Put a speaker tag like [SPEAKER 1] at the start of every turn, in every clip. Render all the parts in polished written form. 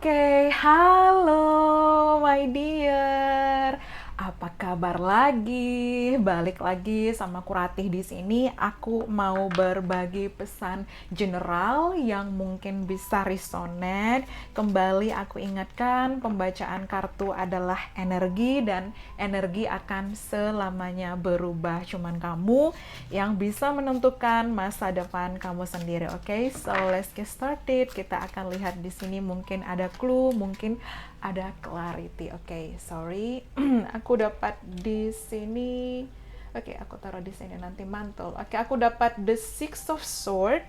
[SPEAKER 1] Oke, halo my dear. Apa kabar lagi? Balik lagi sama Kuratih di sini. Aku mau berbagi pesan general yang mungkin bisa resonate. Kembali aku ingatkan, pembacaan kartu adalah energi dan energi akan selamanya berubah. Cuman kamu yang bisa menentukan masa depan kamu sendiri. Oke, so let's get started. Kita akan lihat di sini mungkin ada clue, mungkin ada clarity. Oke, sorry. Aku dapat di sini. Oke, aku taruh di sini nanti mantul. Oke, aku dapat the Six of Sword.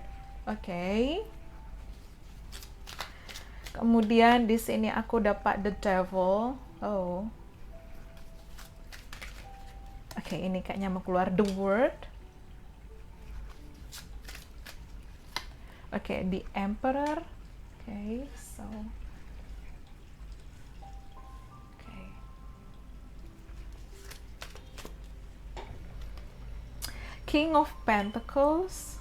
[SPEAKER 1] Oke. Kemudian di sini aku dapat the Devil. Oh. Oke, ini kayaknya mau keluar the Word. Oke, the Emperor. Oke, so King of Pentacles,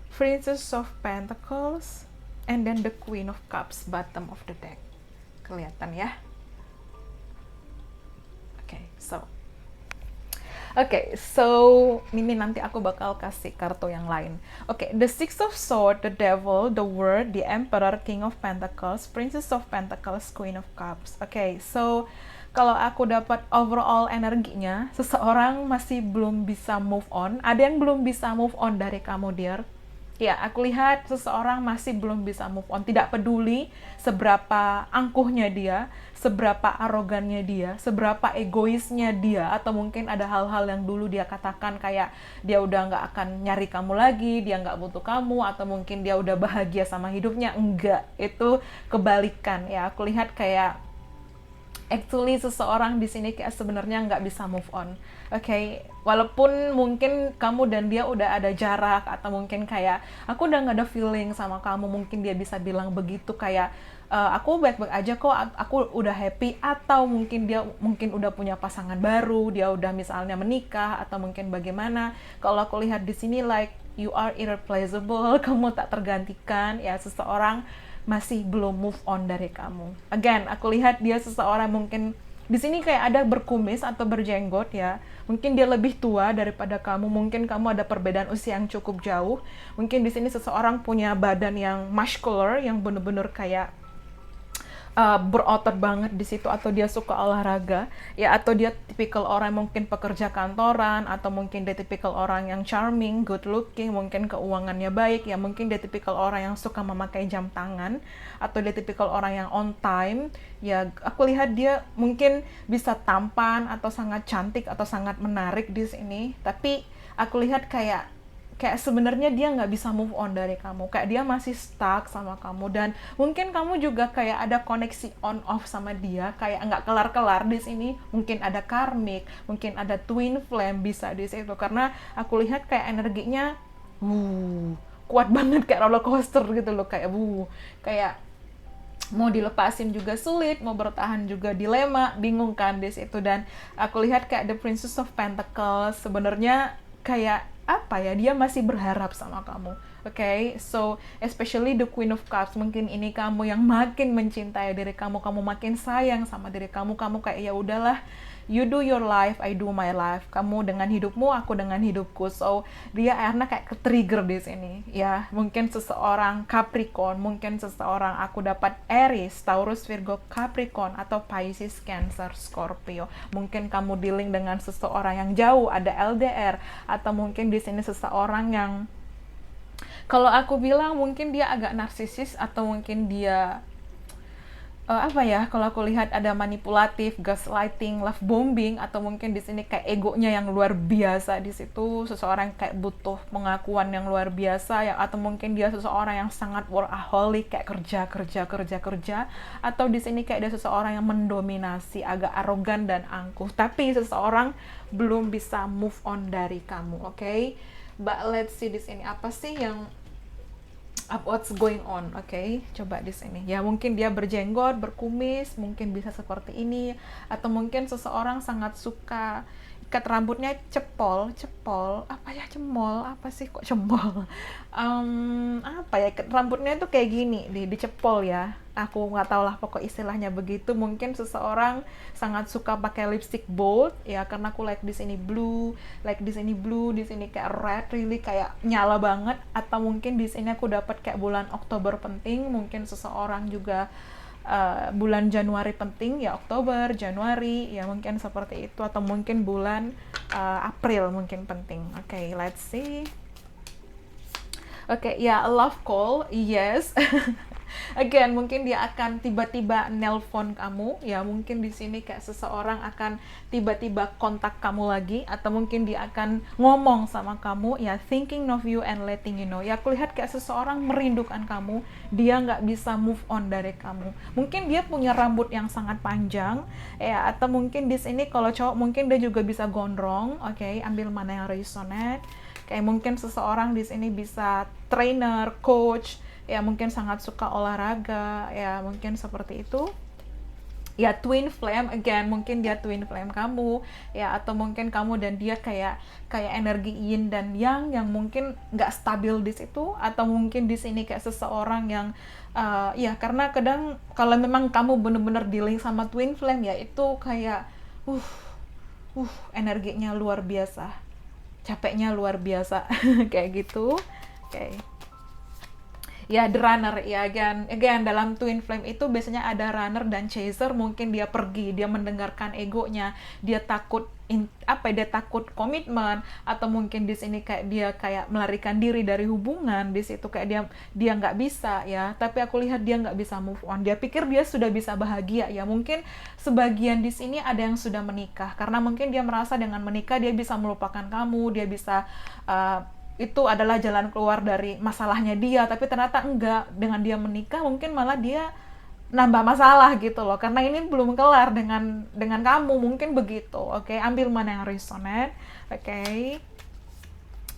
[SPEAKER 1] Princess of Pentacles, and then the Queen of Cups, bottom of the deck. Kelihatan ya? So ini nanti aku bakal kasih kartu yang lain. The Six of Swords, the Devil, the World, the Emperor, King of Pentacles, Princess of Pentacles, Queen of Cups. So kalau aku dapat overall energinya, seseorang masih belum bisa move on. Ada yang belum bisa move on dari kamu, dear. Ya, aku lihat seseorang masih belum bisa move on. Tidak peduli seberapa angkuhnya dia, seberapa arogannya dia, seberapa egoisnya dia, atau mungkin ada hal-hal yang dulu dia katakan kayak dia udah nggak akan nyari kamu lagi, dia nggak butuh kamu, atau mungkin dia udah bahagia sama hidupnya. Enggak, itu kebalikan ya. Aku lihat kayak actually seseorang di sini kayak sebenarnya nggak bisa move on. Walaupun mungkin kamu dan dia udah ada jarak, atau mungkin kayak aku udah nggak ada feeling sama kamu, mungkin dia bisa bilang begitu kayak aku baik-baik aja kok, aku udah happy, atau mungkin dia mungkin udah punya pasangan baru, dia udah misalnya menikah, atau mungkin bagaimana. Kalau aku lihat di sini like you are irreplaceable, kamu tak tergantikan ya, seseorang masih belum move on dari kamu. Again, aku lihat dia seseorang mungkin di sini kayak ada berkumis atau berjenggot ya. Mungkin dia lebih tua daripada kamu, mungkin kamu ada perbedaan usia yang cukup jauh. Mungkin di sini seseorang punya badan yang muscular, yang bener-bener kayak berotot banget di situ, atau dia suka olahraga ya, atau dia tipikal orang mungkin pekerja kantoran, atau mungkin dia tipikal orang yang charming, good looking, mungkin keuangannya baik ya, mungkin dia tipikal orang yang suka memakai jam tangan, atau dia tipikal orang yang on time ya. Aku lihat dia mungkin bisa tampan atau sangat cantik atau sangat menarik di sini, tapi aku lihat kayak sebenarnya dia nggak bisa move on dari kamu, kayak dia masih stuck sama kamu, dan mungkin kamu juga kayak ada koneksi on off sama dia, kayak nggak kelar-kelar di sini. Mungkin ada karmic, mungkin ada twin flame bisa di situ, karena aku lihat kayak energinya kuat banget, kayak roller coaster gitu loh, kayak mau dilepasin juga sulit, mau bertahan juga dilema, bingung kan di situ. Dan aku lihat kayak the Princess of Pentacles sebenarnya kayak apa ya, dia masih berharap sama kamu. So especially the Queen of Cups, mungkin ini kamu yang makin mencintai diri kamu, kamu makin sayang sama diri kamu, kamu kayak ya udahlah, you do your life, I do my life. Kamu dengan hidupmu, aku dengan hidupku. So dia akhirnya kayak ke-trigger di sini ya. Mungkin seseorang Capricorn, mungkin seseorang aku dapat Aries, Taurus, Virgo, Capricorn, atau Pisces, Cancer, Scorpio. Mungkin kamu dealing dengan seseorang yang jauh, ada LDR, atau mungkin di sini seseorang yang kalau aku bilang mungkin dia agak narsisis, atau mungkin dia kalau aku lihat ada manipulatif, gaslighting, love bombing, atau mungkin di sini kayak egonya yang luar biasa di situ. Seseorang kayak butuh pengakuan yang luar biasa ya, atau mungkin dia seseorang yang sangat workaholic, kayak kerja, atau di sini kayak ada seseorang yang mendominasi, agak arogan dan angkuh, tapi seseorang belum bisa move on dari kamu. But let's see di sini apa sih yang what's going on, oke? Coba di sini. Ya mungkin dia berjenggot, berkumis, mungkin bisa seperti ini, atau mungkin seseorang sangat suka ikat rambutnya cepol, apa ya cemol, apa sih kok cemol? Apa ya ikat rambutnya itu kayak gini, dicepol ya. Aku nggak tahu lah pokok istilahnya begitu. Mungkin seseorang sangat suka pakai lipstick bold ya karena aku like di sini blue, di sini kayak red, really kayak nyala banget. Atau mungkin di sini aku dapat kayak bulan Oktober penting, mungkin seseorang juga bulan Januari penting ya, Oktober, Januari ya mungkin seperti itu, atau mungkin bulan April mungkin penting. Oke, let's see. Oke, ya love call, yes. Again, mungkin dia akan tiba-tiba nelpon kamu, ya mungkin di sini kayak seseorang akan tiba-tiba kontak kamu lagi, atau mungkin dia akan ngomong sama kamu, ya thinking of you and letting you know. Ya aku lihat kayak seseorang merindukan kamu, dia nggak bisa move on dari kamu. Mungkin dia punya rambut yang sangat panjang, ya atau mungkin di sini kalau cowok mungkin dia juga bisa gondrong. Oke, ambil mana yang resonate. Kayak mungkin seseorang di sini bisa trainer, coach, ya mungkin sangat suka olahraga, ya mungkin seperti itu. Ya twin flame, again mungkin dia twin flame kamu, ya atau mungkin kamu dan dia kayak energi yin dan yang mungkin nggak stabil di situ, atau mungkin di sini kayak seseorang yang ya karena kadang kalau memang kamu bener-bener dealing sama twin flame ya itu kayak energinya luar biasa, capeknya luar biasa kayak gitu. Oke. Ya the runner ya, again dalam twin flame itu biasanya ada runner dan chaser. Mungkin dia pergi, dia mendengarkan egonya, dia takut dia takut komitmen, atau mungkin di sini kayak dia kayak melarikan diri dari hubungan. Di situ kayak dia nggak bisa ya, tapi aku lihat dia nggak bisa move on. Dia pikir dia sudah bisa bahagia ya. Mungkin sebagian di sini ada yang sudah menikah karena mungkin dia merasa dengan menikah dia bisa melupakan kamu, dia bisa itu adalah jalan keluar dari masalahnya dia, tapi ternyata enggak. Dengan dia menikah mungkin malah dia nambah masalah gitu loh, karena ini belum kelar dengan kamu, mungkin begitu. Oke, ambil mana yang resonate. Oke.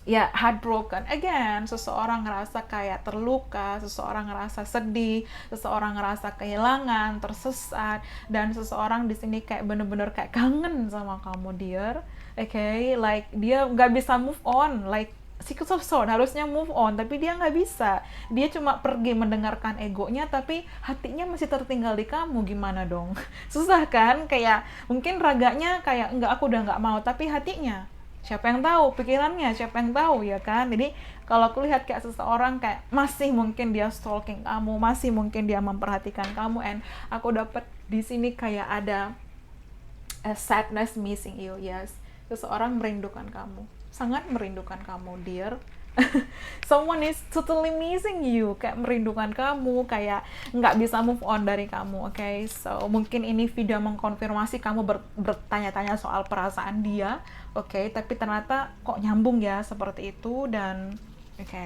[SPEAKER 1] Ya, heartbroken. Again, seseorang ngerasa kayak terluka, seseorang ngerasa sedih, seseorang ngerasa kehilangan, tersesat, dan seseorang di sini kayak bener-bener kayak kangen sama kamu, dear. Oke, like dia nggak bisa move on, like secret of soul harusnya move on tapi dia nggak bisa, dia cuma pergi mendengarkan egonya tapi hatinya masih tertinggal di kamu. Gimana dong? Susah kan? Kayak mungkin raganya kayak enggak, aku udah nggak mau, tapi hatinya siapa yang tahu, pikirannya siapa yang tahu ya kan. Jadi kalau aku lihat kayak seseorang kayak masih mungkin dia stalking kamu, masih mungkin dia memperhatikan kamu, and aku dapat di sini kayak ada a sadness missing you. Yes, seseorang merindukan kamu, sangat merindukan kamu, dear. Someone is totally missing you, kayak merindukan kamu, kayak nggak bisa move on dari kamu. Oke, so mungkin ini video mengkonfirmasi kamu bertanya-tanya soal perasaan dia. Oke, tapi ternyata kok nyambung ya seperti itu. Dan oke,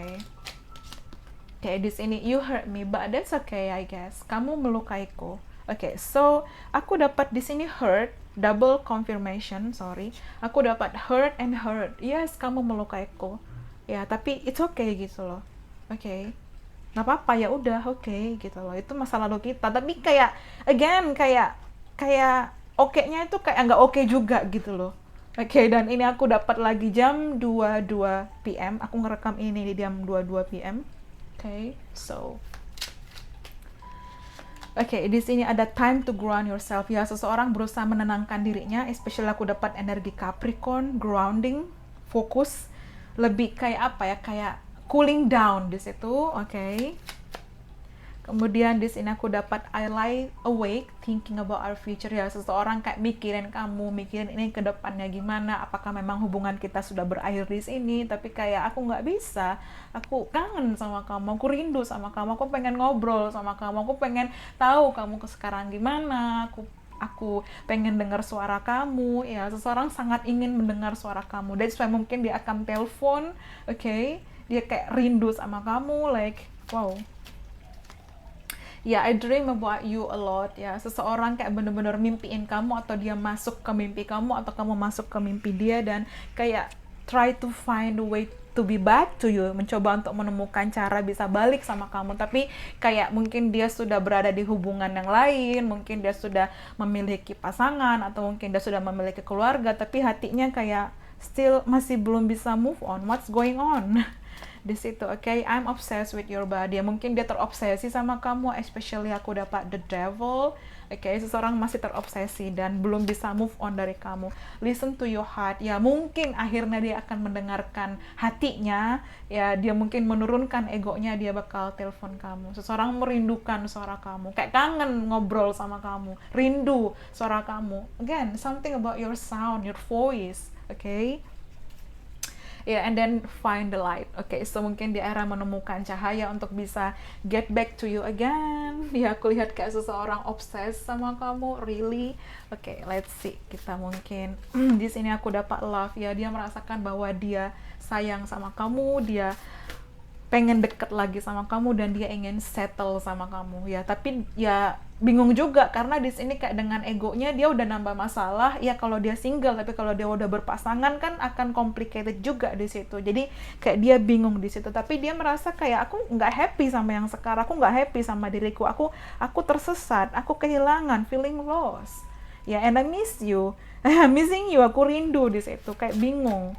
[SPEAKER 1] kayak di sini you hurt me but that's okay I guess, kamu melukaiku. Oke, so aku dapat di sini hurt, double confirmation, sorry. Aku dapat hurt and hurt. Yes, kamu melukaiku. Ya, tapi it's okay gitu loh. Oke. Nggak apa-apa, ya udah, oke gitu loh. Itu masa lalu kita. Tapi kayak again kayak oke-nya itu kayak nggak oke juga gitu loh. Oke, dan ini aku dapat lagi jam 22 PM. Aku ngerekam ini di jam 22 PM. Oke, so Oke, di sini ada time to ground yourself. Ya, seseorang berusaha menenangkan dirinya, especially aku dapat energi Capricorn, grounding, fokus, lebih kayak apa ya? Kayak cooling down di situ, oke. Kemudian di sini aku dapat I lie awake thinking about our future. Ya, seseorang kayak mikirin kamu, mikirin ini ke depannya gimana, apakah memang hubungan kita sudah berakhir di sini, tapi kayak aku nggak bisa, aku kangen sama kamu, aku rindu sama kamu, aku pengen ngobrol sama kamu, aku pengen tahu kamu sekarang gimana, aku pengen dengar suara kamu. Ya, seseorang sangat ingin mendengar suara kamu. That's why mungkin dia akan telepon, oke? Dia kayak rindu sama kamu, like wow. Ya, I dream about you a lot. Ya, seseorang kayak bener-bener mimpiin kamu, atau dia masuk ke mimpi kamu, atau kamu masuk ke mimpi dia, dan kayak try to find a way to be back to you, mencoba untuk menemukan cara bisa balik sama kamu, tapi kayak mungkin dia sudah berada di hubungan yang lain, mungkin dia sudah memiliki pasangan, atau mungkin dia sudah memiliki keluarga, tapi hatinya kayak still masih belum bisa move on. What's going on? Di situ, okay? I'm obsessed with your body. Mungkin dia terobsesi sama kamu, especially aku dapat the devil. Okay, seseorang masih terobsesi dan belum bisa move on dari kamu. Listen to your heart. Ya, mungkin akhirnya dia akan mendengarkan hatinya. Ya, dia mungkin menurunkan egonya, dia bakal telepon kamu. Seseorang merindukan suara kamu, kayak kangen ngobrol sama kamu, rindu suara kamu. Again, something about your sound, your voice. Okay? Yeah, and then find the light. Okay, so mungkin di era menemukan cahaya untuk bisa get back to you again. Ya, aku lihat kayak seseorang obses sama kamu, really. Okay, let's see. Kita mungkin di sini aku dapat love. Ya, dia merasakan bahwa dia sayang sama kamu, dia pengen deket lagi sama kamu, dan dia ingin settle sama kamu. Ya, tapi ya bingung juga karena di sini kayak dengan egonya dia udah nambah masalah. Ya, kalau dia single, tapi kalau dia udah berpasangan kan akan complicated juga di situ. Jadi kayak dia bingung di situ, tapi dia merasa kayak aku nggak happy sama yang sekarang, aku nggak happy sama diriku, aku tersesat, aku kehilangan, feeling lost. Ya, and I miss you. Missing you, aku rindu di situ, kayak bingung.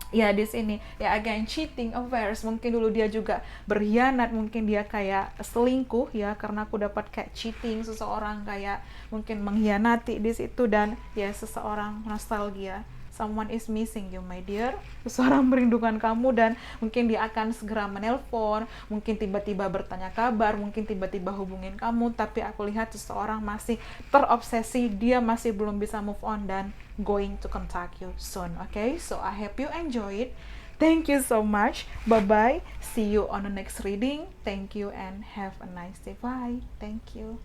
[SPEAKER 1] Ya, di sini ya again cheating, affairs, mungkin dulu dia juga berkhianat, mungkin dia kayak selingkuh ya, karena aku dapat kayak cheating, seseorang kayak mungkin mengkhianati di situ, dan ya seseorang nostalgia. Someone is missing you, my dear. Seseorang merindukan kamu, dan mungkin dia akan segera menelpon, mungkin tiba-tiba bertanya kabar, mungkin tiba-tiba hubungin kamu, tapi aku lihat seseorang masih terobsesi, dia masih belum bisa move on dan going to contact you soon. Okay, so I hope you enjoy it. Thank you so much. Bye bye. See you on the next reading. Thank you and have a nice day. Bye. Thank you.